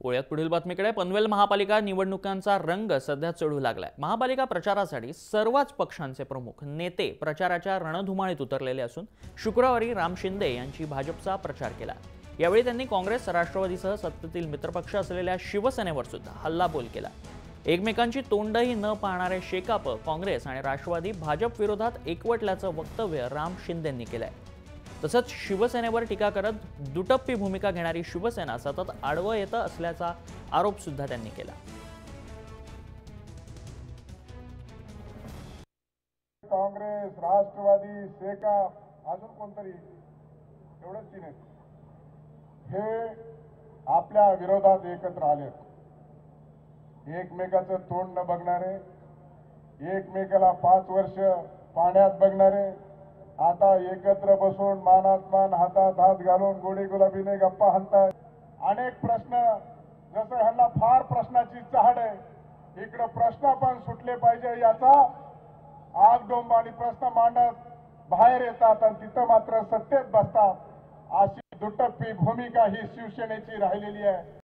वळूयात पुढील बातमीकडे। पनवेल महापालिका निवडणुकांचा रंग सध्या चढू लागलाय। महापालिका प्रचारासाठी सर्वच पक्षांचे प्रमुख नेते प्रचाराच्या रणधुमाळीत उतरलेले असून शुक्रवारी राम शिंदे यांची भाजपचा प्रचार केला। यावेळी त्यांनी काँग्रेस राष्ट्रवादीसह सत्तेतील मित्रपक्ष असलेल्या शिवसेनेवर सुद्धा हल्लाबोल केला। एकमेकांची तोंडही न पाहणारे शेकाप काँग्रेस आणि राष्ट्रवादी भाजप विरोधात एकवटल्याचं वक्तव्य राम शिंदेंनी केलंय। तसंच शिवसेनेवर टीका करत दुटप्पी भूमिका घेणारी शिवसेना सतत आडवं येत असल्याचा आरोप सुद्धा त्यांनी केला। काँग्रेस, राष्ट्रवादी, शेका अजून कोणतरी एवढेच तीन आहेत, हे आपल्या विरोधात एकत्र आले। एकमेकाचं तोंड न बघणारे, एकमेकाला 5 वर्ष पाण्यात बघणारे आता एकत्र बसून मानात मान हातात हात घालून गोडी गुलाबीने गप्पा हाणताय। अनेक प्रश्न, जसं ह्यांना फार प्रश्नाची चहाड आहे, इकडे प्रश्न पण सुटले पाहिजे याचा आगडोंब आणि प्रश्न मांडत बाहेर येतात आणि तिथं मात्र सत्तेत बसतात। अशी दुटप्पी भूमिका ही शिवसेनेची राहिलेली आहे।